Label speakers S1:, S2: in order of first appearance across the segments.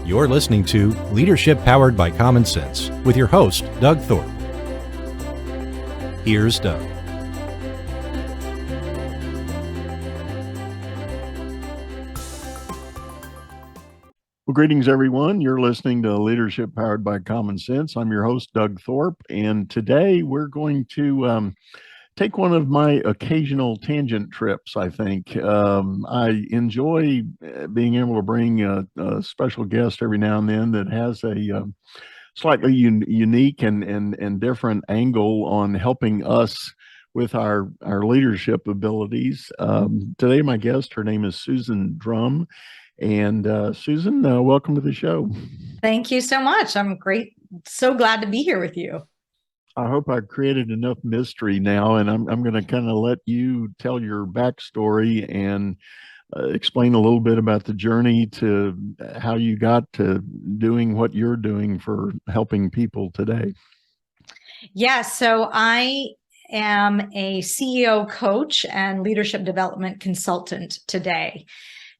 S1: You're listening to Leadership Powered by Common Sense with your host, Doug Thorpe. Here's Doug.
S2: Well, greetings, everyone. You're listening to Leadership Powered by Common Sense. I'm your host, Doug Thorpe, and today we're going to take one of my occasional tangent trips, I think. I enjoy being able to bring a special guest every now and then that has a slightly unique and different angle on helping us with our leadership abilities. Today, my guest, her name is Susan Drumm. And Susan, welcome to the show.
S3: Thank you so much. I'm great. So glad to be here with you.
S2: I hope I've created enough mystery now, and I'm going to kind of let you tell your backstory and explain a little bit about the journey to how you got to doing what you're doing for helping people today.
S3: Yes. So I am a CEO coach and leadership development consultant today.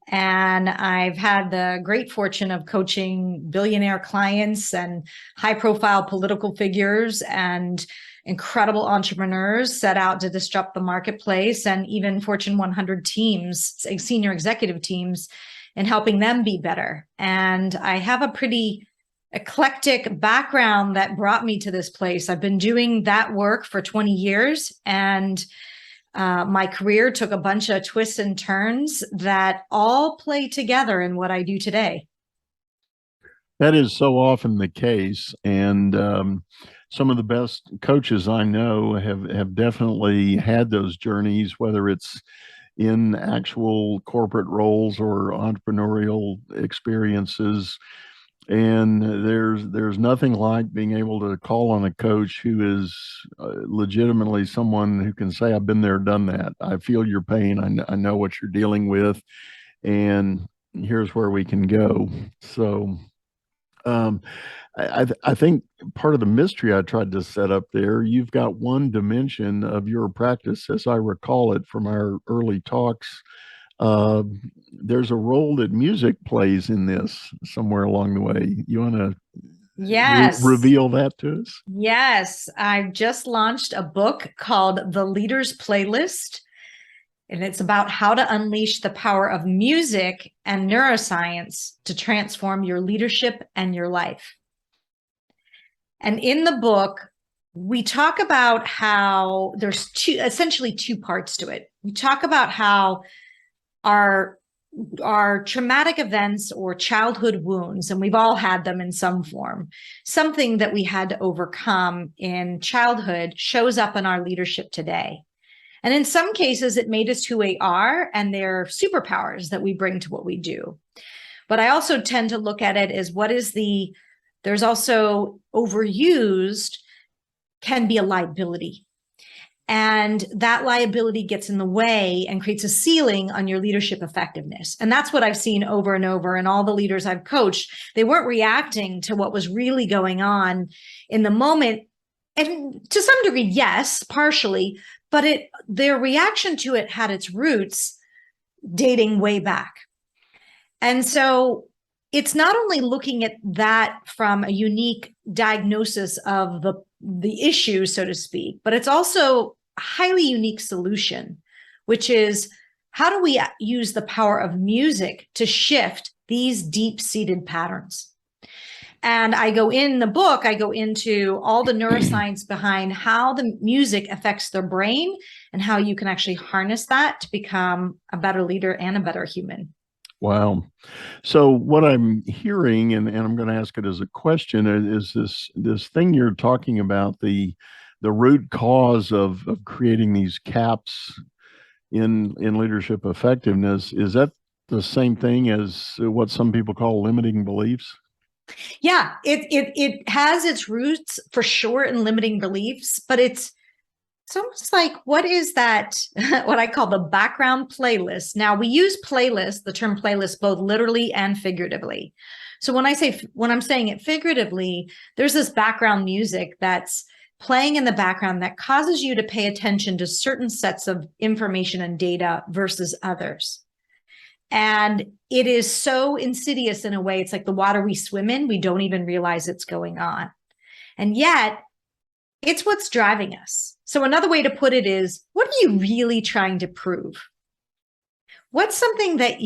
S3: And I've had the great fortune of coaching billionaire clients and high-profile political figures and incredible entrepreneurs set out to disrupt the marketplace, and even Fortune 100 teams, senior executive teams, and helping them be better. And I have a pretty eclectic background that brought me to this place. I've been doing that work for 20 years, and my career took a bunch of twists and turns that all play together in what I do today.
S2: That is so often the case. And some of the best coaches I know have definitely had those journeys, whether it's in actual corporate roles or entrepreneurial experiences. And there's nothing like being able to call on a coach who is legitimately someone who can say, I've been there, done that. I feel your pain. I know what you're dealing with, and here's where we can go. So I think part of the mystery I tried to set up there, you've got one dimension of your practice, as I recall it from our early talks. There's a role that music plays in this somewhere along the way. You want to reveal that to us?
S3: Yes. I've just launched a book called The Leader's Playlist, and it's about how to unleash the power of music and neuroscience to transform your leadership and your life. And in the book, we talk about how there's essentially two parts to it. We talk about how our traumatic events or childhood wounds, and we've all had them in some form, something that we had to overcome in childhood shows up in our leadership today. And in some cases, it made us who we are, and they're superpowers that we bring to what we do. But I also tend to look at it as there's also overused can be a liability. And that liability gets in the way and creates a ceiling on your leadership effectiveness. And that's what I've seen over and over. And all the leaders I've coached, they weren't reacting to what was really going on in the moment. And to some degree, yes, partially, but their reaction to it had its roots dating way back. And so it's not only looking at that from a unique diagnosis of the issue, so to speak, but it's also a highly unique solution, which is how do we use the power of music to shift these deep-seated patterns? And I go into all the neuroscience behind how the music affects their brain and how you can actually harness that to become a better leader and a better human.
S2: Wow. So what I'm hearing, and I'm going to ask it as a question, is this thing you're talking about, the root cause of creating these caps in leadership effectiveness. Is that the same thing as what some people call limiting beliefs?
S3: Yeah, it has its roots for sure in limiting beliefs, but it's almost like, what is that, what I call the background playlist. Now, we use playlist, the term playlist, both literally and figuratively. So when I'm saying it figuratively, there's this background music that's playing in the background that causes you to pay attention to certain sets of information and data versus others. And it is so insidious in a way. It's like the water we swim in, we don't even realize it's going on. And yet, it's what's driving us. So another way to put it is, what are you really trying to prove? What's something that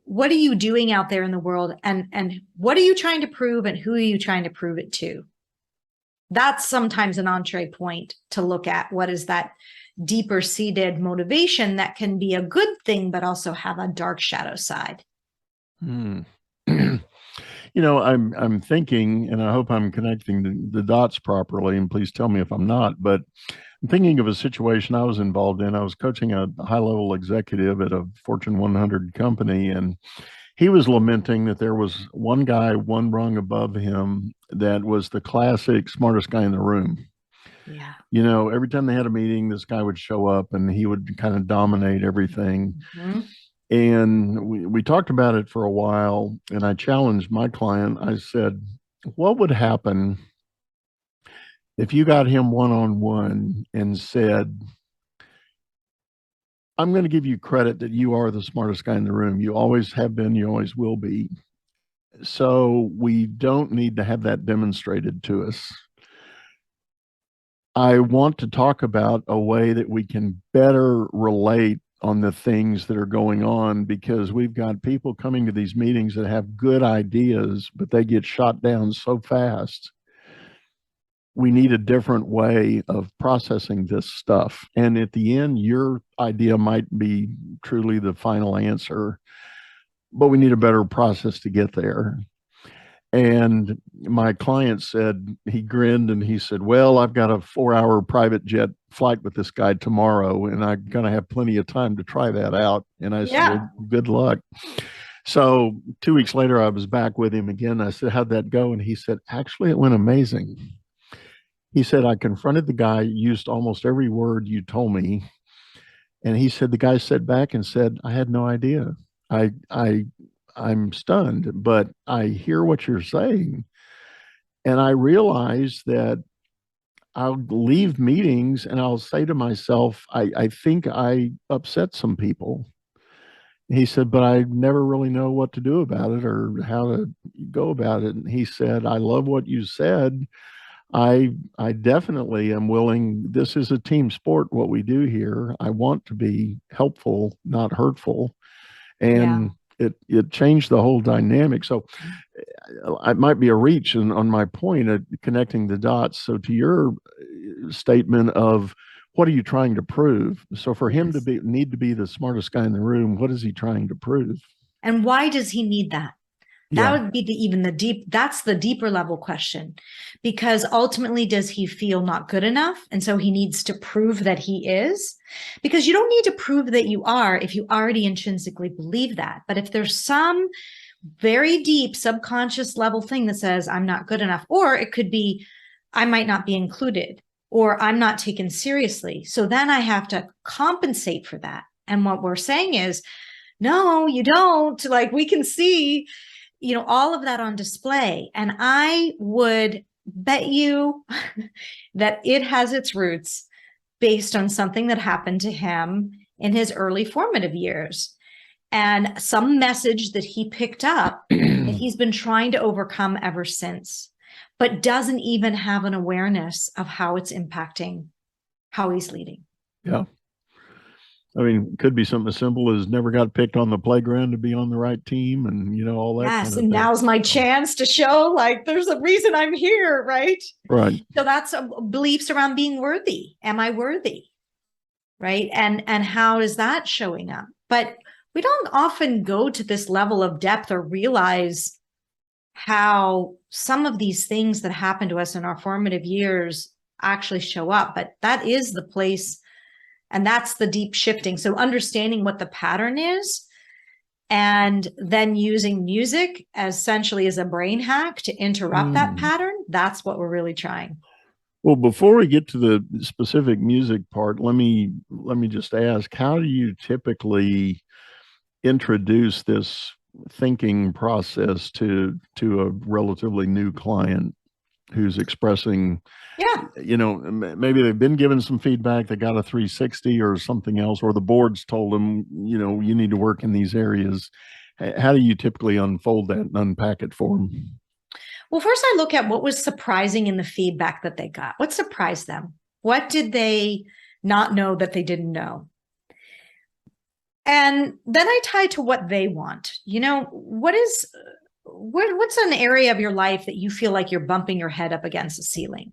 S3: what are you doing out there in the world? And what are you trying to prove, and who are you trying to prove it to? That's sometimes an entree point to look at. What is that deeper seated motivation that can be a good thing, but also have a dark shadow side?
S2: I'm thinking, and I hope I'm connecting the dots properly, and please tell me if I'm not, but I'm thinking of a situation I was involved in. I was coaching a high-level executive at a Fortune 100 company, and he was lamenting that there was one guy, one rung above him, that was the classic smartest guy in the room.
S3: Yeah.
S2: Every time they had a meeting, this guy would show up and he would kind of dominate everything.
S3: Mm-hmm.
S2: And we talked about it for a while, and I challenged my client. I said, what would happen if you got him one-on-one and said, I'm going to give you credit that you are the smartest guy in the room. You always have been, you always will be. So we don't need to have that demonstrated to us. I want to talk about a way that we can better relate on the things that are going on, because we've got people coming to these meetings that have good ideas, but they get shot down so fast. We need a different way of processing this stuff. And at the end, your idea might be truly the final answer, but we need a better process to get there. And my client said, he grinned and he said, well, I've got a 4-hour private jet flight with this guy tomorrow, and I'm going to have plenty of time to try that out. And I said, well, good luck. So 2 weeks later, I was back with him again. I said, how'd that go? And he said, actually, it went amazing. He said, I confronted the guy, used almost every word you told me. And he said, the guy sat back and said, I had no idea. I'm stunned, but I hear what you're saying. And I realize that I'll leave meetings and I'll say to myself, I think I upset some people. He said, but I never really know what to do about it or how to go about it. And he said, I love what you said. I definitely am willing. This is a team sport, what we do here. I want to be helpful, not hurtful. And it changed the whole dynamic. So it might be a reach on my point of connecting the dots. So to your statement of what are you trying to prove? So for him to need to be the smartest guy in the room, what is he trying to prove?
S3: And why does he need that? That would be that's the deeper level question, because ultimately, does he feel not good enough? And so he needs to prove that he is, because you don't need to prove that you are if you already intrinsically believe that. But if there's some very deep subconscious level thing that says, I'm not good enough, or it could be, I might not be included, or I'm not taken seriously. So then I have to compensate for that. And what we're saying is, no, you don't. Like, we can see all of that on display. And I would bet you that it has its roots based on something that happened to him in his early formative years, and some message that he picked up that he's been trying to overcome ever since, but doesn't even have an awareness of how it's impacting how he's leading.
S2: Yeah. I mean, it could be something as simple as never got picked on the playground to be on the right team, and all that.
S3: Yes, and now's my chance to show, like, there's a reason I'm here, right?
S2: Right.
S3: So that's beliefs around being worthy. Am I worthy? Right? And how is that showing up? But we don't often go to this level of depth or realize how some of these things that happen to us in our formative years actually show up. But that is the place. And that's the deep shifting. So understanding what the pattern is, and then using music essentially as a brain hack to interrupt that pattern. That's what we're really trying.
S2: Well, before we get to the specific music part, let me just ask, how do you typically introduce this thinking process to a relatively new client? who's expressing,
S3: Yeah.
S2: maybe they've been given some feedback, they got a 360 or something else, or the board's told them, you need to work in these areas. How do you typically unfold that and unpack it for them?
S3: Well, first I look at what was surprising in the feedback that they got. What surprised them? What did they not know that they didn't know? And then I tie to what they want. What's an area of your life that you feel like you're bumping your head up against the ceiling?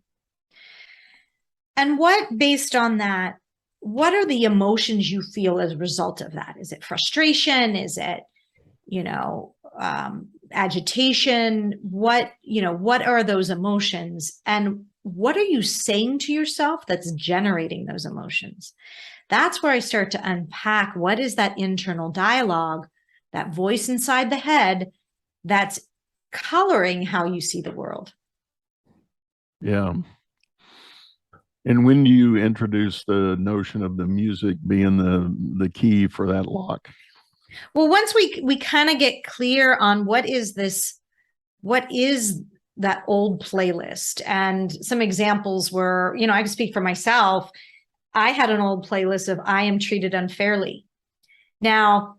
S3: And based on that, what are the emotions you feel as a result of that? Is it frustration? Is it, agitation? What are those emotions? And what are you saying to yourself that's generating those emotions? That's where I start to unpack what is that internal dialogue, that voice inside the head that's coloring how you see the world.
S2: Yeah. And when do you introduce the notion of the music being the key for that lock?
S3: Well, once we kind of get clear on what is that old playlist, and some examples were, I can speak for myself. I had an old playlist of I Am Treated Unfairly. Now,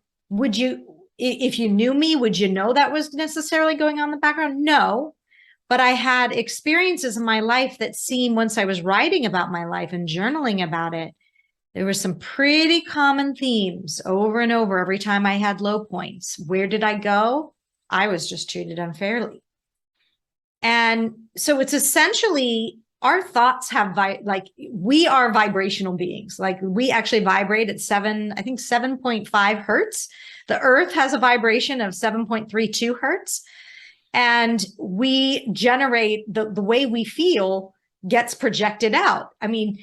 S3: if you knew me, would you know that was necessarily going on in the background? No, but I had experiences in my life that seemed, once I was writing about my life and journaling about it, there were some pretty common themes over and over every time I had low points. Where did I go? I was just treated unfairly. And so it's essentially our thoughts we are vibrational beings. Like we actually vibrate at 7.5 hertz. The earth has a vibration of 7.32 hertz. And we generate the way we feel gets projected out. I mean,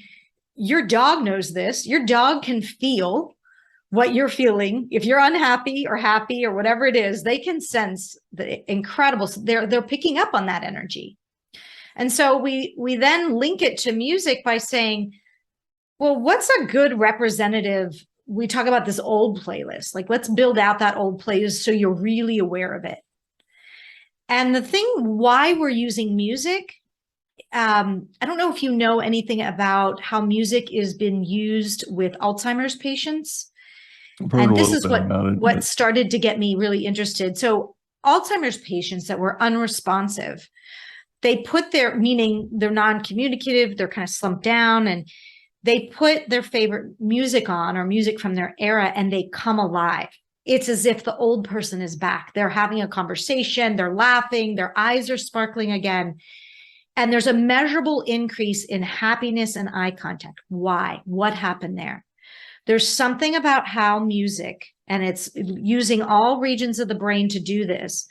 S3: your dog knows this. Your dog can feel what you're feeling. If you're unhappy or happy or whatever it is, they can sense the incredible. They're picking up on that energy. And so we then link it to music by saying, well, what's a good representative? We talk about this old playlist. Like, let's build out that old playlist so you're really aware of it. And the thing why we're using music, I don't know if you know anything about how music is been used with Alzheimer's patients. And this is what started to get me really interested. So Alzheimer's patients that were unresponsive, they put meaning they're non-communicative, they're kind of slumped down, and they put their favorite music on or music from their era and they come alive. It's as if the old person is back. They're having a conversation, they're laughing, their eyes are sparkling again. And there's a measurable increase in happiness and eye contact. Why? What happened there? There's something about how music, and it's using all regions of the brain to do this,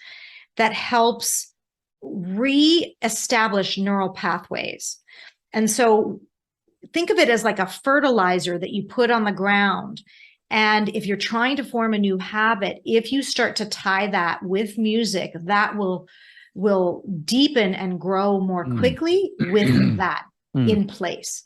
S3: that helps re-establish neural pathways. And so think of it as like a fertilizer that you put on the ground. And if you're trying to form a new habit, if you start to tie that with music, that will deepen and grow more quickly with that in place.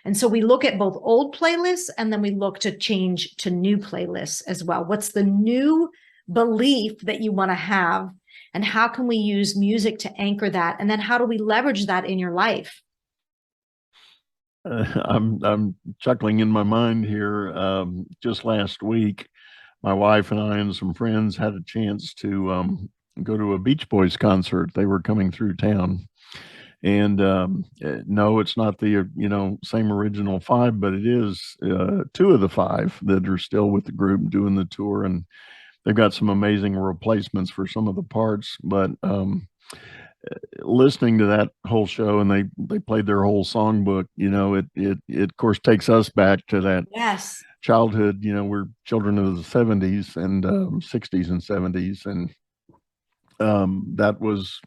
S3: And so we look at both old playlists and then we look to change to new playlists as well. What's the new belief that you want to have? And how can we use music to anchor that? And then how do we leverage that in your life?
S2: I'm chuckling in my mind here. Just last week, my wife and I and some friends had a chance to go to a Beach Boys concert. They were coming through town. And no, it's not the same original five, but it is two of the five that are still with the group doing the tour, and they've got some amazing replacements for some of the parts. But listening to that whole show, and they played their whole songbook, it of course takes us back to that
S3: yes
S2: childhood. We're children of the 70s and 60s and 70s, and that was,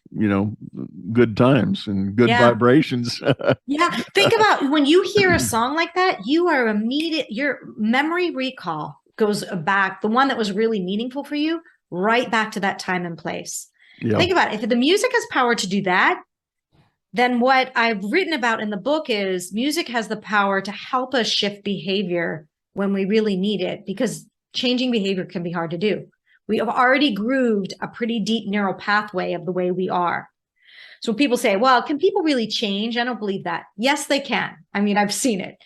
S2: good times and good vibrations.
S3: Yeah. Think about when you hear a song like that, your memory recall goes back, the one that was really meaningful for you, right back to that time and place. Yeah. Think about it. If the music has power to do that, then what I've written about in the book is music has the power to help us shift behavior when we really need it, because changing behavior can be hard to do. We have already grooved a pretty deep neural pathway of the way we are. So people say, well, can people really change? I don't believe that. Yes, they can. I mean, I've seen it,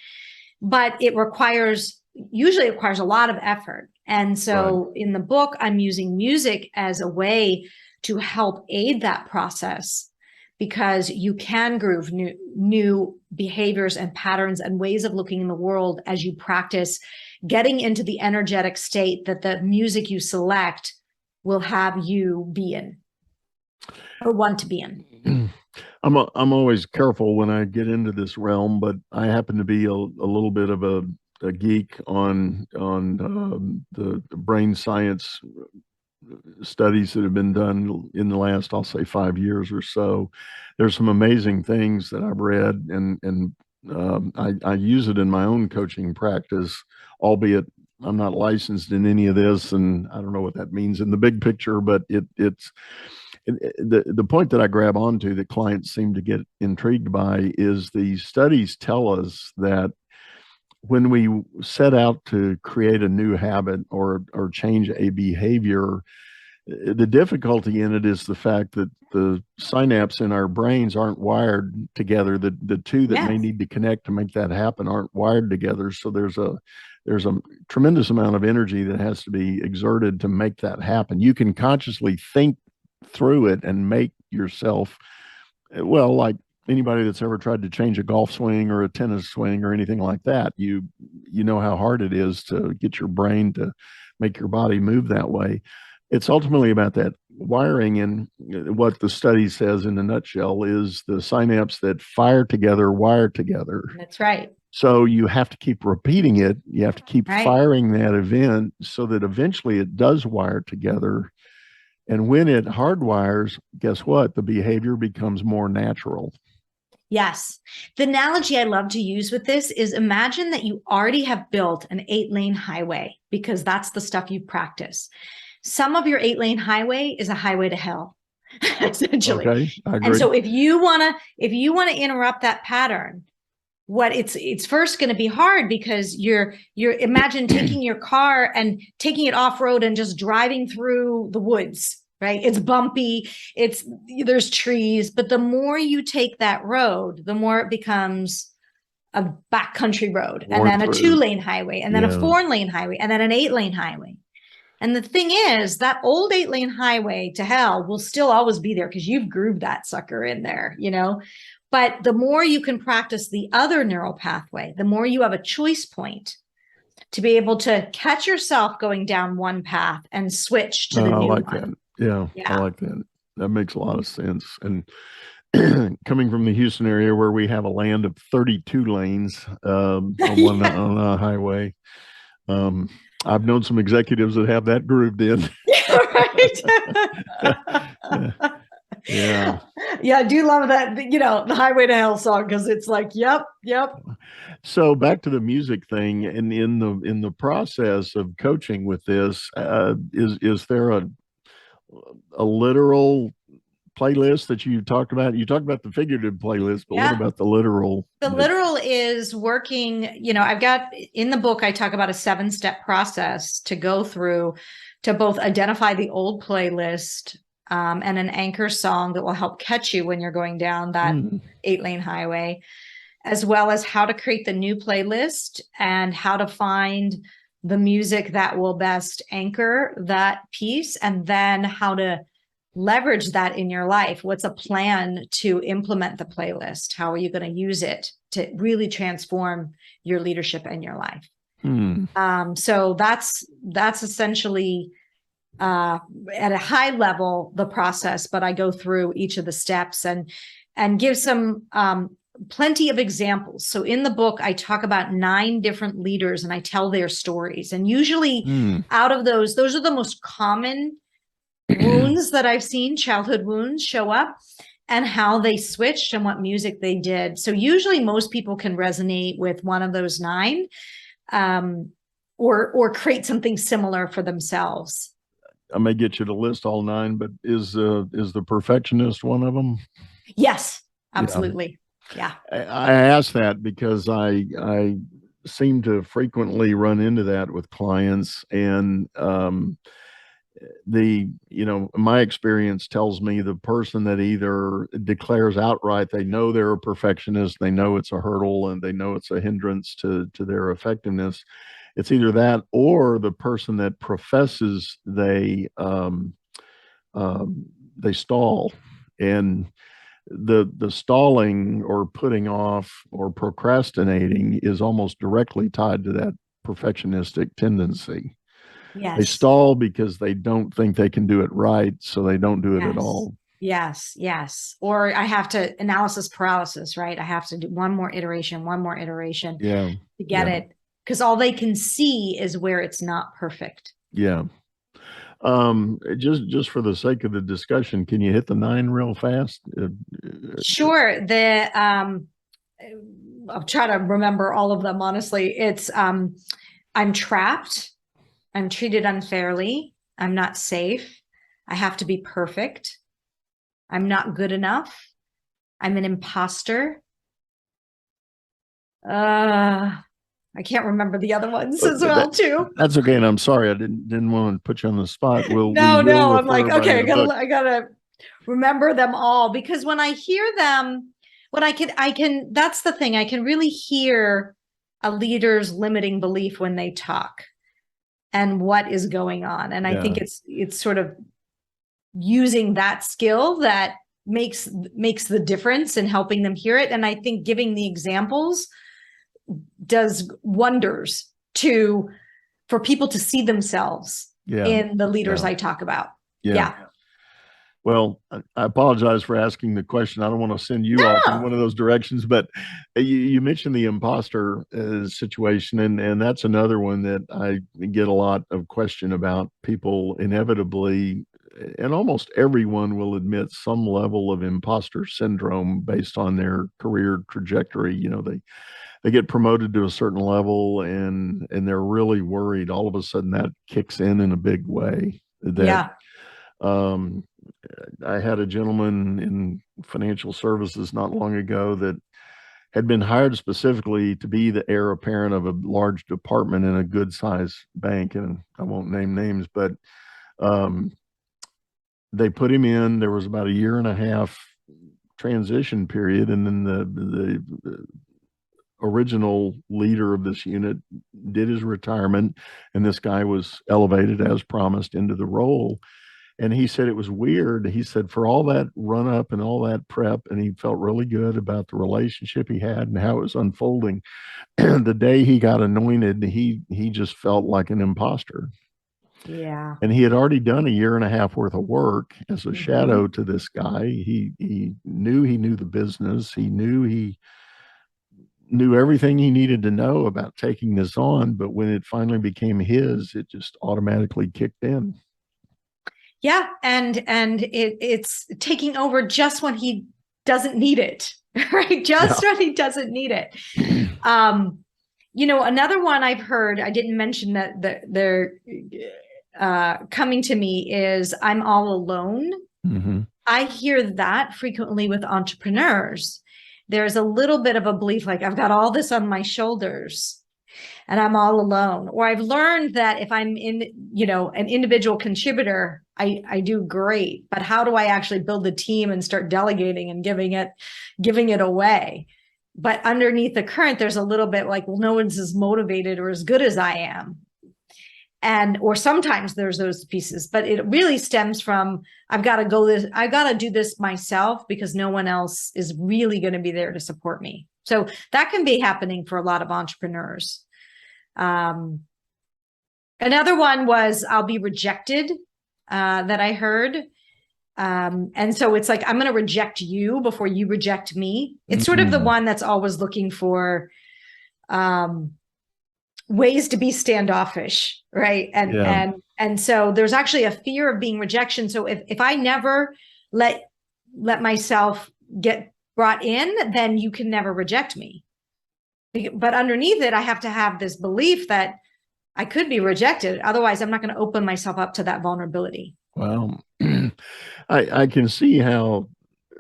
S3: but usually requires a lot of effort. And so in the book, I'm using music as a way to help aid that process, because you can groove new behaviors and patterns and ways of looking in the world as you practice getting into the energetic state that the music you select will have you be in or want to be in.
S2: I'm always careful when I get into this realm, but I happen to be a little bit of a geek on the brain science studies that have been done in the last, I'll say, 5 years or so. There's some amazing things that I've read, and I use it in my own coaching practice, albeit I'm not licensed in any of this, and I don't know what that means in the big picture, but it's the point that I grab onto that clients seem to get intrigued by is the studies tell us that when we set out to create a new habit or change a behavior, the difficulty in it is the fact that the synapses in our brains aren't wired together. The two that may need to connect to make that happen aren't wired together. So there's a tremendous amount of energy that has to be exerted to make that happen. You can consciously think through it and make yourself, well, like anybody that's ever tried to change a golf swing or a tennis swing or anything like that, you know how hard it is to get your brain to make your body move that way. It's ultimately about that wiring, and what the study says in a nutshell is the synapses that fire together wire together.
S3: That's right.
S2: So you have to keep repeating it. You have to keep firing that event so that eventually it does wire together. And when it hardwires, guess what? The behavior becomes more natural.
S3: Yes. The analogy I love to use with this is, imagine that you already have built an 8-lane highway, because that's the stuff you practice. Some of your 8-lane highway is a highway to hell, essentially.
S2: Okay, I agree.
S3: And so if you want to interrupt that pattern, it's first going to be hard, because you're imagine taking your car and taking it off road and just driving through the woods, right? It's bumpy, there's trees, but the more you take that road, the more it becomes a backcountry road, and then a 2-lane highway, and then a 4-lane highway, and then an 8-lane highway. And the thing is, that old 8-lane highway to hell will still always be there, because you've grooved that sucker in there, But the more you can practice the other neural pathway, the more you have a choice point to be able to catch yourself going down one path and switch to the new one.
S2: That. Yeah, I like that. That makes a lot of sense. And coming from the Houston area, where we have a land of 32 lanes on a highway, I've known some executives that have that grooved in. Yeah.
S3: I do love that, the Highway to Hell song, because it's like, yep.
S2: So back to the music thing, and in the process of coaching with this, is there a literal playlist that you talked about? You talked about the figurative playlist, but what about the literal?
S3: The literal is working, I've got in the book, I talk about a 7-step process to go through to both identify the old playlist and an anchor song that will help catch you when you're going down that 8-lane highway, as well as how to create the new playlist and how to find the music that will best anchor that piece, and then how to leverage that in your life. What's a plan to implement the playlist? How are you going to use it to really transform your leadership and your life? So that's essentially at a high level the process, but I go through each of the steps and give some plenty of examples. So in the book, I talk about 9 different leaders and I tell their stories. And usually out of those are the most common wounds that I've seen, childhood wounds show up, and how they switched and what music they did. So usually most people can resonate with one of those 9 or create something similar for themselves.
S2: I may get you to list all 9, but is the perfectionist one of them?
S3: Yes, absolutely. Yeah.
S2: I ask that because I seem to frequently run into that with clients, and my experience tells me the person that either declares outright they know they're a perfectionist, they know it's a hurdle, and they know it's a hindrance to their effectiveness. It's either that or the person that professes they stall. And the stalling or putting off or procrastinating is almost directly tied to that perfectionistic tendency. They
S3: Yes.
S2: stall because they don't think they can do it right, so they don't do it at
S3: Yes.
S2: all.
S3: Yes. Yes. Or I have to analysis paralysis, right? I have to do one more iteration
S2: Yeah.
S3: to get it, because all they can see is where it's not perfect.
S2: Yeah. Just for the sake of the discussion, can you hit the 9 real fast?
S3: Sure. I'll try to remember all of them, honestly. It's I'm trapped, I'm treated unfairly, I'm not safe, I have to be perfect, I'm not good enough, I'm an imposter. I can't remember the other ones as well, too.
S2: That's okay, and I'm sorry I didn't want to put you on the spot.
S3: No, I'm like, okay, I gotta remember them all, because when I hear them, when I can, that's the thing, I can really hear a leader's limiting belief when they talk and what is going on. And I think it's sort of using that skill that makes the difference in helping them hear it. And I think giving the examples does wonders for people to see themselves in the leaders I talk about. Yeah.
S2: Well, I apologize for asking the question. I don't want to send you off in one of those directions, but you mentioned the imposter situation, and that's another one that I get a lot of question about. People inevitably, and almost everyone will admit some level of imposter syndrome based on their career trajectory. They get promoted to a certain level, and they're really worried. All of a sudden, that kicks in a big way. I had a gentleman in financial services not long ago that had been hired specifically to be the heir apparent of a large department in a good size bank. And I won't name names, but they put him in. There was about a 1.5 year transition period. And then the original leader of this unit did his retirement, and this guy was elevated as promised into the role. And he said it was weird. He said for all that run up and all that prep, and he felt really good about the relationship he had and how it was unfolding. The day he got anointed, he just felt like an imposter.
S3: Yeah.
S2: And he had already done 1.5 years worth of work as a shadow to this guy. He knew the business. He knew everything he needed to know about taking this on. But when it finally became his, it just automatically kicked in.
S3: Yeah, and it's taking over just when he doesn't need it, right? Just when he doesn't need it. Another one I've heard, I didn't mention that they're coming to me, is I'm all alone.
S2: Mm-hmm.
S3: I hear that frequently with entrepreneurs. There's a little bit of a belief like I've got all this on my shoulders and I'm all alone. Or I've learned that if I'm an individual contributor, I do great, but how do I actually build the team and start delegating and giving it away? But underneath the current, there's a little bit like, well, no one's as motivated or as good as I am. Or sometimes there's those pieces, but it really stems from, I've got to do this myself because no one else is really going to be there to support me. So that can be happening for a lot of entrepreneurs. Another one was I'll be rejected, that I heard. And so it's like, I'm going to reject you before you reject me. It's sort of the one that's always looking for ways to be standoffish, right? And so there's actually a fear of being rejection. So if I never let myself get brought in, then you can never reject me. But underneath it, I have to have this belief that I could be rejected. Otherwise, I'm not going to open myself up to that vulnerability.
S2: Well, I can see how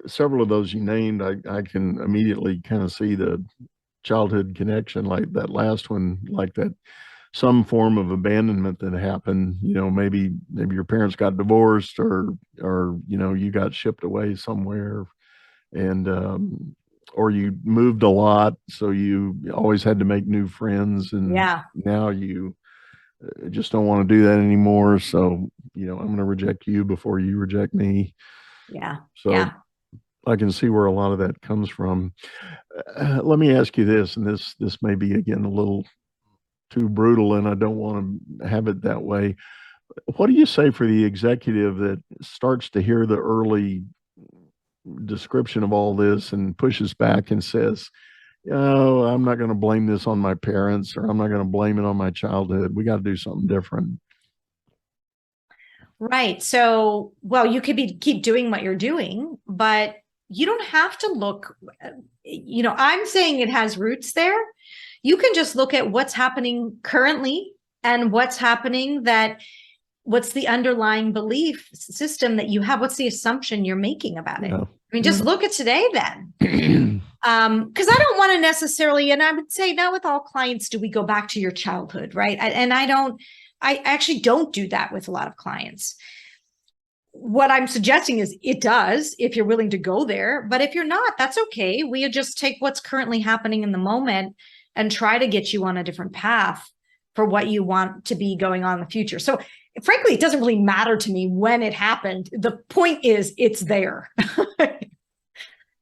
S2: several of those you named, I can immediately kind of see the childhood connection, like that last one, like that some form of abandonment that happened. Maybe your parents got divorced, or you got shipped away somewhere, and or you moved a lot, so you always had to make new friends, and
S3: Yeah.
S2: now you just don't want to do that anymore. So, I'm going to reject you before you reject me.
S3: Yeah.
S2: So
S3: Yeah.
S2: I can see where a lot of that comes from. Let me ask you this, and this may be again a little too brutal, and I don't want to have it that way. What do you say for the executive that starts to hear the early description of all this and pushes back and says, "Oh, I'm not going to blame this on my parents, or I'm not going to blame it on my childhood. We got to do something different."
S3: Right. So, well, you could keep doing what you're doing, but you don't have to look, I'm saying it has roots there. You can just look at what's happening currently and what's the underlying belief system that you have? What's the assumption you're making about it?
S2: Yeah.
S3: I mean, just look at today then. Because I don't want to necessarily, and I would say now with all clients, do we go back to your childhood, right? I actually don't do that with a lot of clients. What I'm suggesting is it does if you're willing to go there, but if you're not, that's okay. We just take what's currently happening in the moment and try to get you on a different path for what you want to be going on in the future. So frankly, it doesn't really matter to me when it happened. The point is it's there.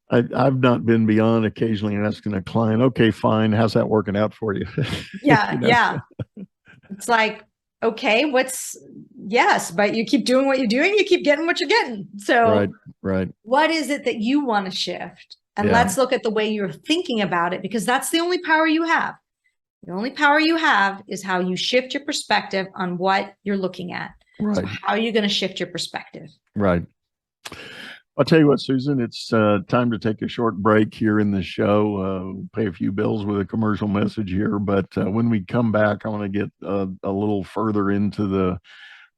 S2: I've not been beyond occasionally asking a client, "Okay, fine. How's that working out for you?"
S3: Yeah. Yeah. It's like, okay, yes, but you keep doing what you're doing, you keep getting what you're getting. So
S2: right.
S3: What is it that you want to shift? And let's look at the way you're thinking about it, because that's the only power you have. The only power you have is how you shift your perspective on what you're looking at.
S2: Right.
S3: So how are you going to shift your perspective?
S2: Right. I'll tell you what, Susan, it's time to take a short break here in the show, pay a few bills with a commercial message here. But when we come back, I want to get a little further into the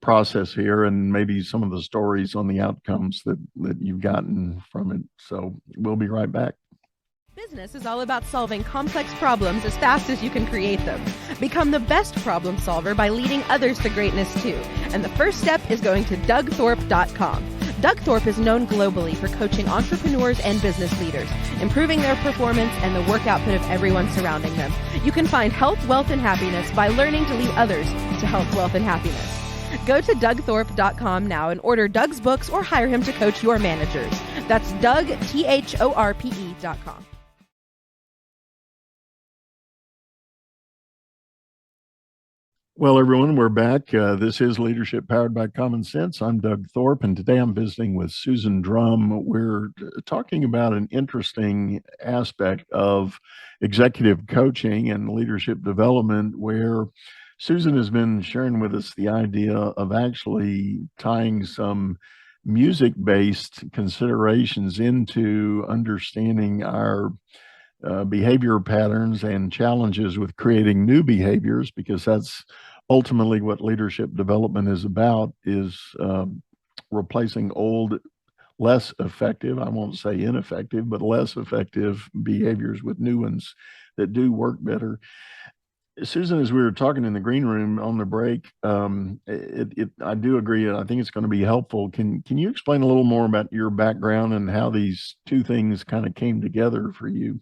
S2: process here and maybe some of the stories on the outcomes that you've gotten from it. So we'll be right back.
S4: Business is all about solving complex problems as fast as you can create them. Become the best problem solver by leading others to greatness too. And the first step is going to DougThorpe.com. Doug Thorpe is known globally for coaching entrepreneurs and business leaders, improving their performance and the work output of everyone surrounding them. You can find health, wealth, and happiness by learning to lead others to health, wealth, and happiness. Go to DougThorpe.com now and order Doug's books or hire him to coach your managers. That's Doug, THORPE.com.
S2: Well, everyone, we're back. This is Leadership Powered by Common Sense. I'm Doug Thorpe, and today I'm visiting with Susan Drumm. We're talking about an interesting aspect of executive coaching and leadership development, where Susan has been sharing with us the idea of actually tying some music-based considerations into understanding our behavior patterns and challenges with creating new behaviors, because that's ultimately what leadership development is about, is replacing old, less effective, I won't say ineffective, but less effective behaviors with new ones that do work better. Susan, as we were talking in the green room on the break, I do agree. I think it's going to be helpful. Can you explain a little more about your background and how these two things kind of came together for you?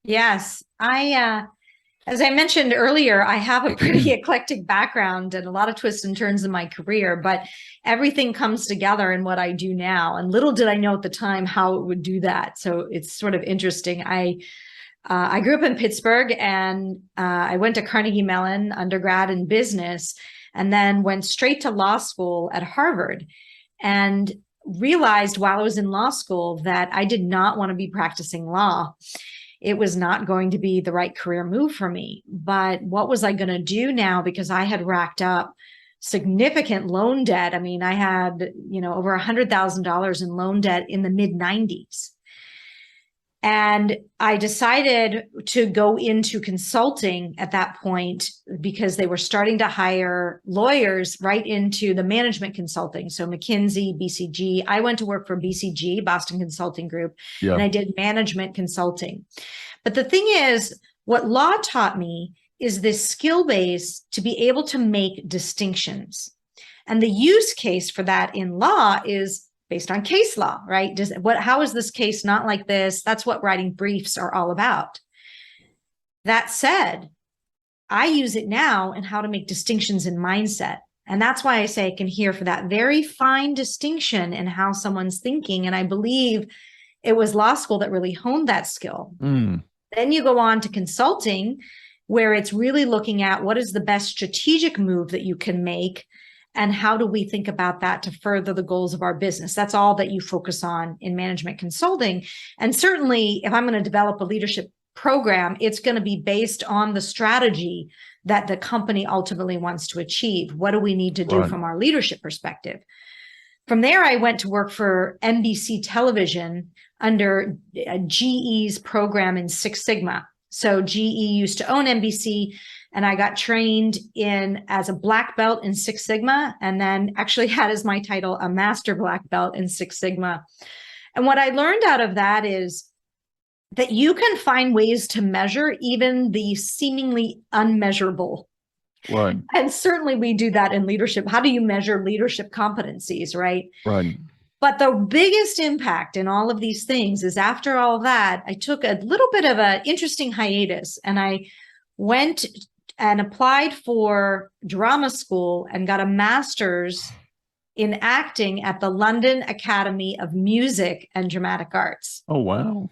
S3: Yes, as I mentioned earlier, I have a pretty eclectic background and a lot of twists and turns in my career, but everything comes together in what I do now. And little did I know at the time how it would do that. So it's sort of interesting. I grew up in Pittsburgh, and I went to Carnegie Mellon undergrad in business, and then went straight to law school at Harvard, and realized while I was in law school that I did not want to be practicing law. It was not going to be the right career move for me. But what was I going to do now? Because I had racked up significant loan debt. I mean, I had, over $100,000 in loan debt in the mid 90s. And I decided to go into consulting at that point, because they were starting to hire lawyers right into the management consulting. So McKinsey, BCG. I went to work for BCG, Boston Consulting Group, and I did management consulting. But the thing is, what law taught me is this skill base to be able to make distinctions. And the use case for that in law is based on case law, right? How is this case not like this? That's what writing briefs are all about. That said, I use it now in how to make distinctions in mindset. And that's why I say I can hear for that very fine distinction in how someone's thinking. And I believe it was law school that really honed that skill. Then you go on to consulting, where it's really looking at what is the best strategic move that you can make and how do we think about that to further the goals of our business. That's all that you focus on in management consulting. And certainly if I'm going to develop a leadership program, it's going to be based on the strategy that the company ultimately wants to achieve. What do we need to do from our leadership perspective? From there, I went to work for NBC Television under GE's program in Six Sigma. So GE used to own NBC, and I got trained as a black belt in Six Sigma, and then actually had as my title a master black belt in Six Sigma. And what I learned out of that is that you can find ways to measure even the seemingly unmeasurable.
S2: Right.
S3: And certainly we do that in leadership. How do you measure leadership competencies, right?
S2: Right.
S3: But the biggest impact in all of these things is after all that, I took a little bit of an interesting hiatus, and I went and applied for drama school and got a master's in acting at the London Academy of Music and Dramatic Arts.
S2: Oh, wow.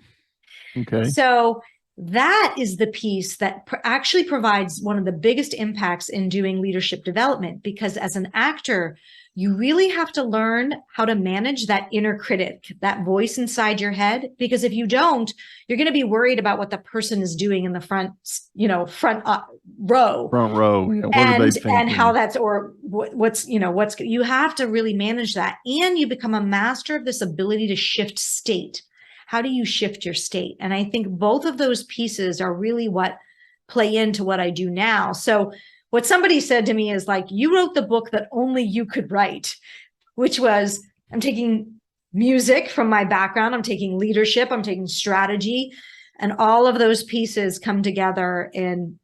S2: Okay.
S3: So that is the piece that actually provides one of the biggest impacts in doing leadership development, because as an actor, you really have to learn how to manage that inner critic, that voice inside your head, because if you don't, you're going to be worried about what the person is doing in the front row.
S2: Front row. Yeah. What are they thinking?
S3: And how that's, or what's, you have to really manage that. And you become a master of this ability to shift state. How do you shift your state? And I think both of those pieces are really what play into what I do now. So what somebody said to me is like, you wrote the book that only you could write, which was, I'm taking music from my background, I'm taking leadership, I'm taking strategy, and all of those pieces come together in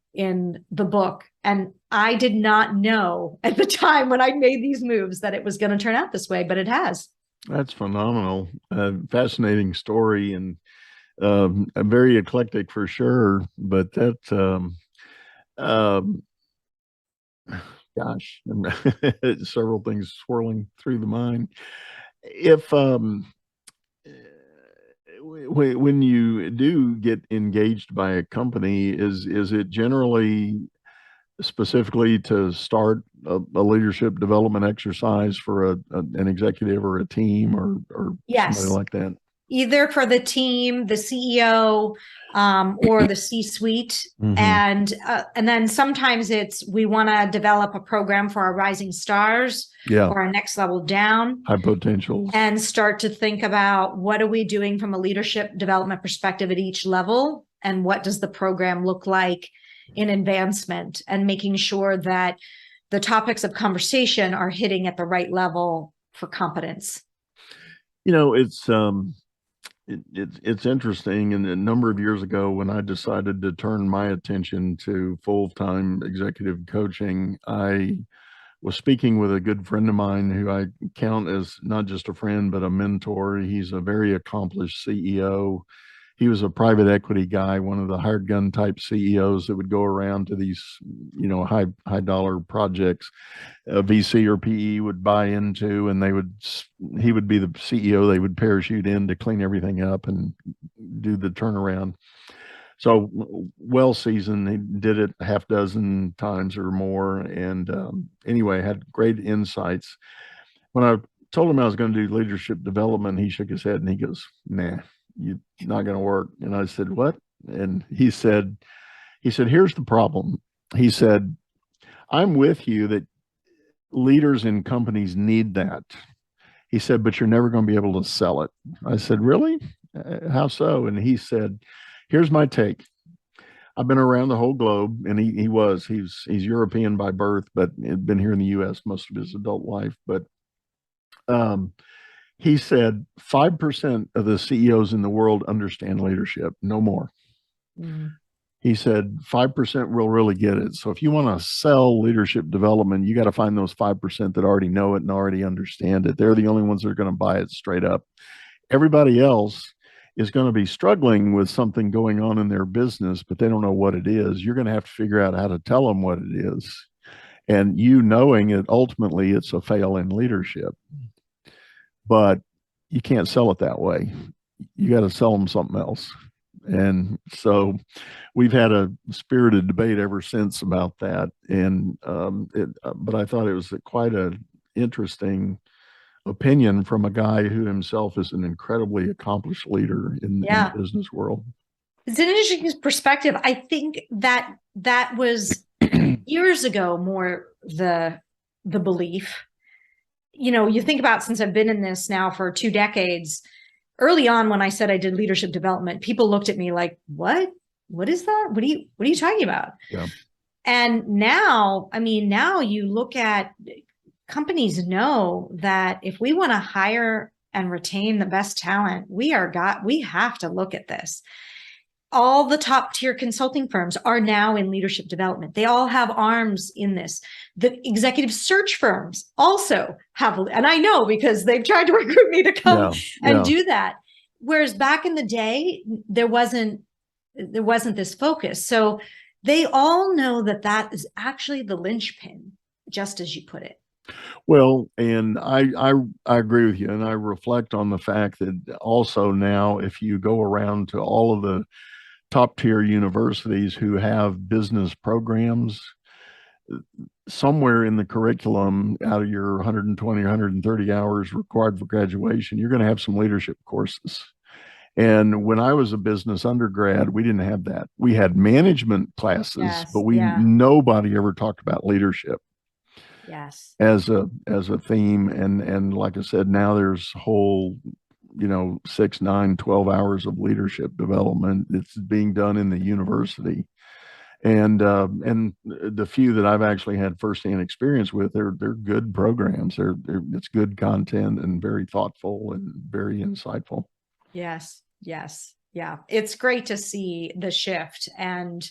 S3: the book. And I did not know at the time when I made these moves that it was going to turn out this way, but it has.
S2: That's phenomenal. Fascinating story, and very eclectic for sure. But that, gosh, several things swirling through the mind. If when you do get engaged by a company, is it generally specifically to start a leadership development exercise for an executive or a team or
S3: Yes.
S2: somebody like that?
S3: Either for the team, the CEO, or the C-suite. And then sometimes we want to develop a program for our rising stars or our next level down.
S2: High potential. And
S3: start to think about what are we doing from a leadership development perspective at each level, and what does the program look like in advancement, and making sure that the topics of conversation are hitting at the right level for competence.
S2: It's interesting. And a number of years ago, when I decided to turn my attention to full-time executive coaching, I was speaking with a good friend of mine who I count as not just a friend, but a mentor. He's a very accomplished CEO. He was a private equity guy, one of the hired gun type CEOs that would go around to these, high dollar projects, VC or PE would buy into, and he would be the CEO. They would parachute in to clean everything up and do the turnaround. So well seasoned. He did it a half dozen times or more. And anyway, had great insights. When I told him I was going to do leadership development, he shook his head and he goes, "Nah, you're not going to work." And I said, "What?" And he said, "Here's the problem." He said, "I'm with you that leaders in companies need that." He said, "But you're never going to be able to sell it." I said, "Really? How so?" And he said, "Here's my take. I've been around the whole globe," and he's European by birth, but had been here in the U.S. most of his adult life. But he said 5% of the CEOs in the world understand leadership, no more. He said 5% will really get it. So if you want to sell leadership development, you got to find those 5% that already know it and already understand it. They're the only ones that are going to buy it straight up. Everybody else is going to be struggling with something going on in their business, but they don't know what it is. You're going to have to figure out how to tell them what it is. And you knowing it, ultimately, it's a fail in leadership. But you can't sell it that way. You got to sell them something else. And so we've had a spirited debate ever since about that. And but I thought it was quite an interesting opinion from a guy who himself is an incredibly accomplished leader in the business world.
S3: It's an interesting perspective. I think that was years ago more the belief. You know, you think about, since I've been in this now for 2 decades, early on when I said I did leadership development, people looked at me like, what is that? What are you talking about?
S2: Yeah.
S3: And now, I mean, now you look at companies know that if we want to hire and retain the best talent, we have to look at this. All the top tier consulting firms are now in leadership development. They all have arms in this. The executive search firms also have, and I know because they've tried to recruit me to come and do that. Whereas back in the day, there wasn't this focus. So they all know that is actually the linchpin, just as you put it.
S2: Well, and I agree with you, and I reflect on the fact that also now, if you go around to all of the top tier universities who have business programs, somewhere in the curriculum, out of your 120 or 130 hours required for graduation, you're going to have some leadership courses. And when I was a business undergrad, we didn't have that. We had management classes, but nobody ever talked about leadership.
S3: Yes.
S2: As a theme. And like I said, now there's whole, 6, 9, 12 hours of leadership development that's being done in the university. And the few that I've actually had firsthand experience with, they're good programs. It's good content and very thoughtful and very insightful.
S3: Yes. Yeah. It's great to see the shift, and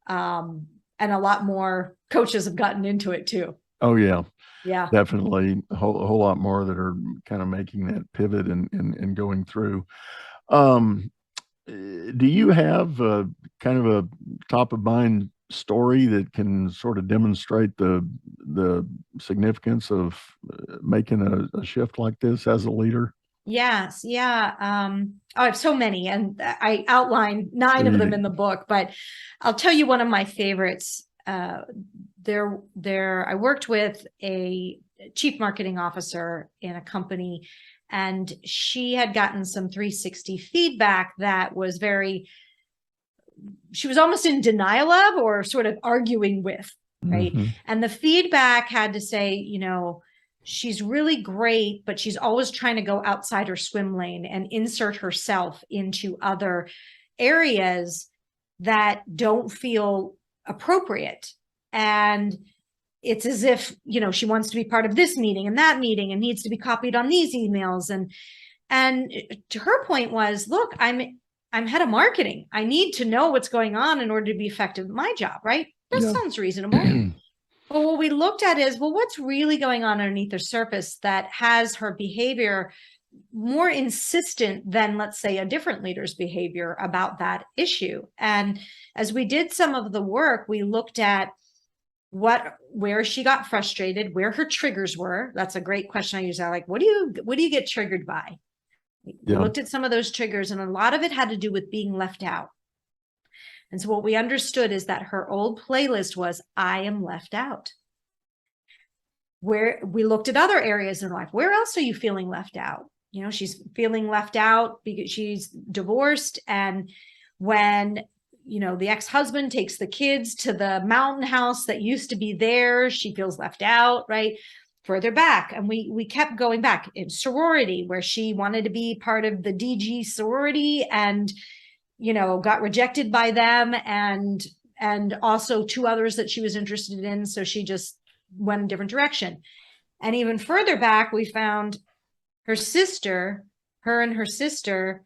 S3: a lot more coaches have gotten into it too.
S2: Oh yeah.
S3: Yeah,
S2: Definitely a whole lot more that are kind of making that pivot and going through. Do you have kind of a top of mind story that can sort of demonstrate the significance of making a shift like this as a leader?
S3: Yes. Yeah. I have so many, and I outlined 9 of them in the book, but I'll tell you one of my favorites. I worked with a chief marketing officer in a company, and she had gotten some 360 feedback that was she was almost in denial of, or sort of arguing with, right? Mm-hmm. And the feedback had to say, she's really great, but she's always trying to go outside her swim lane and insert herself into other areas that don't feel appropriate. And it's as if, she wants to be part of this meeting and that meeting and needs to be copied on these emails. And to her point was, look, I'm head of marketing. I need to know what's going on in order to be effective at my job, right? That sounds reasonable. But what we looked at is, well, what's really going on underneath the surface that has her behavior more insistent than, let's say, a different leader's behavior about that issue. And as we did some of the work, we looked at where she got frustrated, where her triggers were. That's a great question I use. I like, what do you get triggered by? We looked at some of those triggers, and a lot of it had to do with being left out. And so what we understood is that her old playlist was, I am left out. Where we looked at other areas in life, where else are you feeling left out? She's feeling left out because she's divorced. And when, the ex-husband takes the kids to the mountain house that used to be there, she feels left out, right? Further back. And we kept going back in sorority, where she wanted to be part of the DG sorority and, got rejected by them, and also 2 others that she was interested in. So she just went a different direction. And even further back, we found her and her sister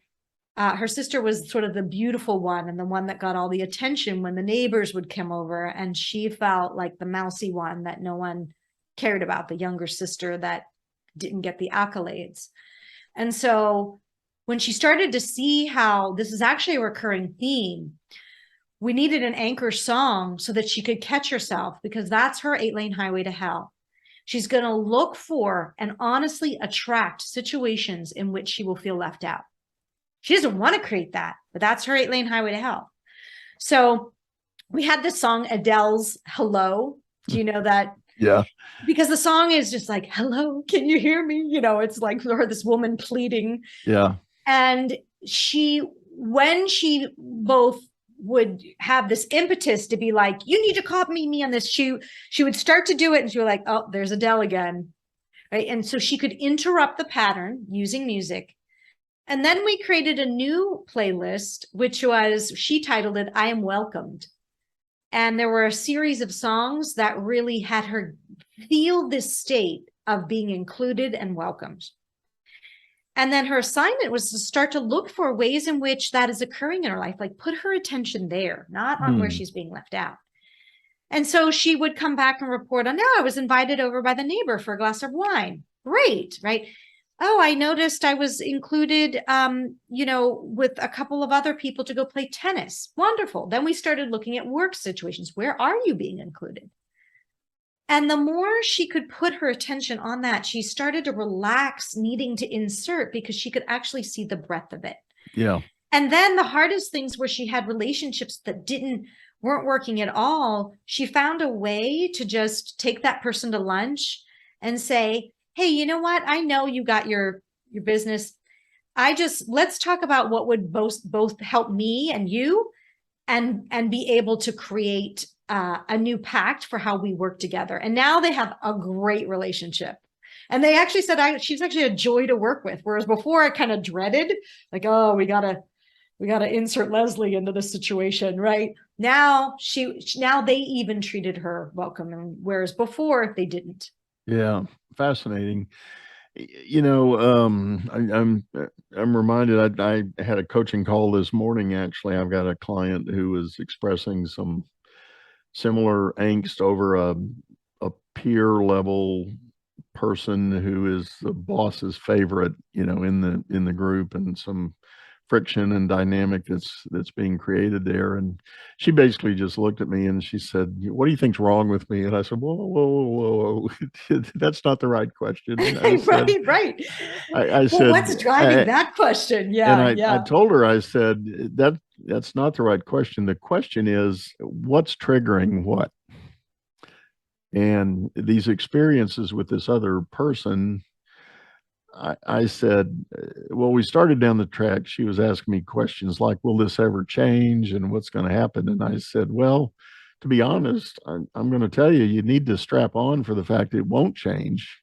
S3: her sister was sort of the beautiful one and the one that got all the attention when the neighbors would come over. And she felt like the mousy one that no one cared about, the younger sister that didn't get the accolades. And so when she started to see how this is actually a recurring theme, we needed an anchor song so that she could catch herself, because that's her 8-lane highway to hell. She's going to look for and honestly attract situations in which she will feel left out. She doesn't want to create that, but that's her 8-lane highway to hell. So we had this song, Adele's Hello. Do you know that?
S2: Yeah.
S3: Because the song is just like, hello, can you hear me? You know, it's like her, this woman pleading.
S2: Yeah.
S3: And when she both would have this impetus to be like, you need to copy me on this, she would start to do it, and she was like, oh, there's Adele again. Right. And so she could interrupt the pattern using music. And then we created a new playlist, which she titled it, I Am Welcomed. And there were a series of songs that really had her feel this state of being included and welcomed. And then her assignment was to start to look for ways in which that is occurring in her life, like put her attention there, not on where she's being left out. And so she would come back and report on, I was invited over by the neighbor for a glass of wine. Great, right? Oh, I noticed I was included, with a couple of other people to go play tennis. Wonderful. Then we started looking at work situations. Where are you being included? And the more she could put her attention on that, she started to relax needing to insert, because she could actually see the breadth of it.
S2: Yeah.
S3: And then the hardest things where she had relationships that weren't working at all, she found a way to just take that person to lunch and say, hey, you know what? I know you got your business. Let's talk about what would both help me and you, and be able to create a new pact for how we work together. And now they have a great relationship. And they actually said she's actually a joy to work with. Whereas before I kind of dreaded, like, oh, we gotta insert Leslie into this situation, right? Now they even treated her welcome, and whereas before they didn't.
S2: Yeah, fascinating. I'm reminded. I had a coaching call this morning. Actually, I've got a client who was expressing some similar angst over a peer level person who is the boss's favorite, in the group, and some friction and dynamic that's being created there. And she basically just looked at me and she said, what do you think's wrong with me? And I said, whoa. That's not the right question.
S3: Right.
S2: I said,
S3: what's driving that question? Yeah.
S2: And I told her, I said, that's not the right question. The question is, what's triggering what? And these experiences with this other person, I said, well, we started down the track. She was asking me questions like, will this ever change? And what's going to happen? And I said, well, to be honest, I'm going to tell you, you need to strap on for the fact it won't change.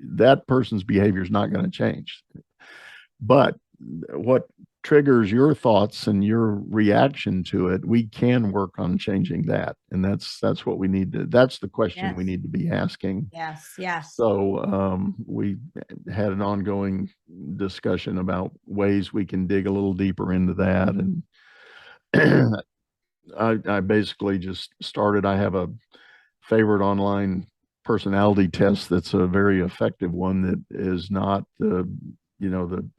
S2: That person's behavior is not going to change. But what triggers your thoughts and your reaction to it, we can work on changing that. And that's what we need to, that's the question we need to be asking.
S3: Yes.
S2: So we had an ongoing discussion about ways we can dig a little deeper into that. And I basically just started, I have a favorite online personality test that's a very effective one that is not the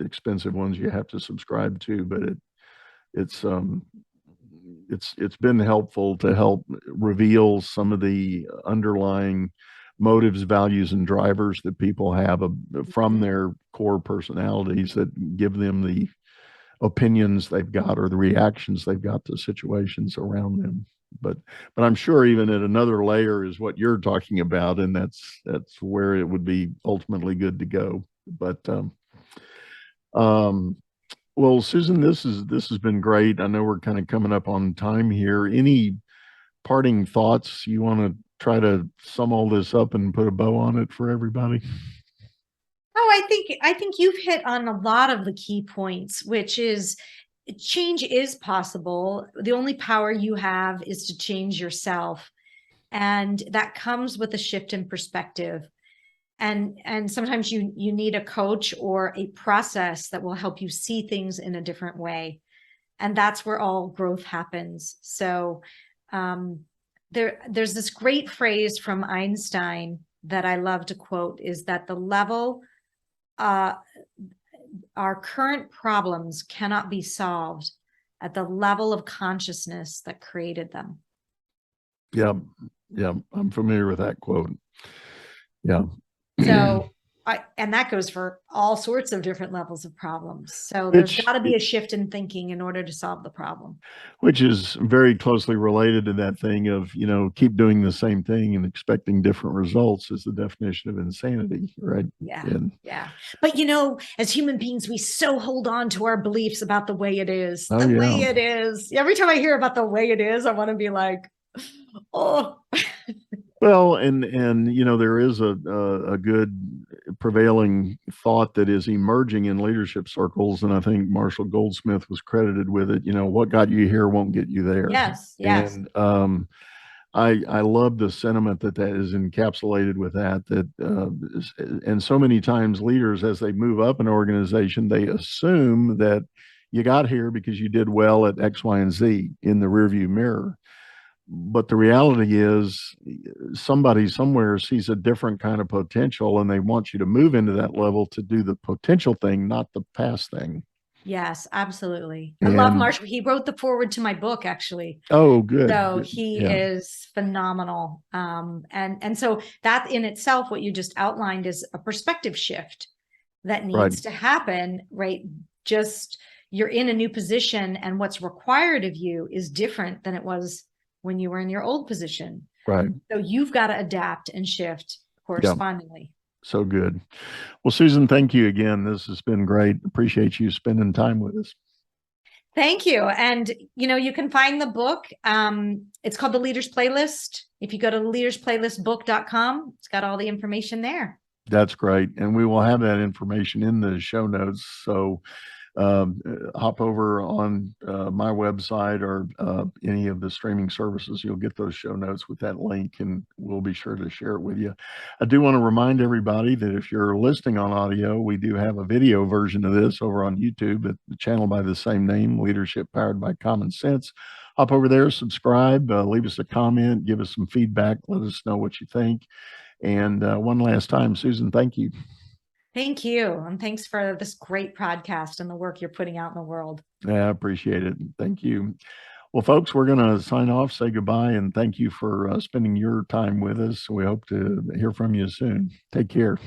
S2: expensive ones you have to subscribe to, but it's been helpful to help reveal some of the underlying motives, values, and drivers that people have from their core personalities that give them the opinions they've got or the reactions they've got to situations around them. But I'm sure even at another layer is what you're talking about, and that's where it would be ultimately good to go. But well, Susan, this has been great. I know we're kind of coming up on time here. Any parting thoughts? You want to try to sum all this up and put a bow on it for everybody?
S3: Oh, I think you've hit on a lot of the key points, which is change is possible. The only power you have is to change yourself. And that comes with a shift in perspective. And sometimes you need a coach or a process that will help you see things in a different way. And that's where all growth happens. So there's this great phrase from Einstein that I love to quote, is that the level, our current problems cannot be solved at the level of consciousness that created them.
S2: Yeah. I'm familiar with that quote. Yeah.
S3: So, and that goes for all sorts of different levels of problems. So there's got to be a shift in thinking in order to solve the problem.
S2: Which is very closely related to that thing of, keep doing the same thing and expecting different results is the definition of insanity, right?
S3: Yeah. Yeah. But, as human beings, we so hold on to our beliefs about the way it is. The way it is. Every time I hear about the way it is, I want to be like, oh.
S2: Well, and there is a good prevailing thought that is emerging in leadership circles, and I think Marshall Goldsmith was credited with it. What got you here won't get you there.
S3: Yes.
S2: And I love the sentiment that is encapsulated with that. And so many times leaders, as they move up an organization, they assume that you got here because you did well at X, Y, and Z in the rearview mirror. But the reality is somebody somewhere sees a different kind of potential and they want you to move into that level to do the potential thing, not the past thing.
S3: Yes, absolutely. I love Marshall. He wrote the foreword to my book, actually.
S2: Oh, good.
S3: So he is phenomenal. And so that in itself, what you just outlined is a perspective shift that needs to happen, right? Just you're in a new position and what's required of you is different than it was when you were in your old position.
S2: Right.
S3: So you've got to adapt and shift correspondingly.
S2: So good. Well, Susan, thank you again. This has been great. Appreciate you spending time with us.
S3: Thank you. And, you can find the book. It's called The Leaders Playlist. If you go to leadersplaylistbook.com, it's got all the information there. That's great. And we will have that information in the show notes. So hop over on my website or any of the streaming services. You'll get those show notes with that link, and we'll be sure to share it with you. I do want to remind everybody that if you're listening on audio, we do have a video version of this over on YouTube at the channel by the same name, Leadership Powered by Common Sense. Hop over there, subscribe, leave us a comment, give us some feedback, let us know what you think. And one last time, Susan, thank you. Thank you. And thanks for this great podcast and the work you're putting out in the world.
S2: Yeah, I appreciate it. Thank you. Well, folks, we're going to sign off, say goodbye, and thank you for spending your time with us. We hope to hear from you soon. Take care.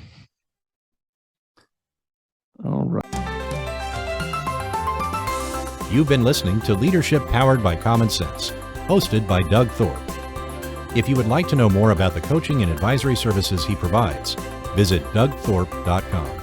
S2: All right.
S1: You've been listening to Leadership Powered by Common Sense, hosted by Doug Thorpe. If you would like to know more about the coaching and advisory services he provides, visit dougthorpe.com.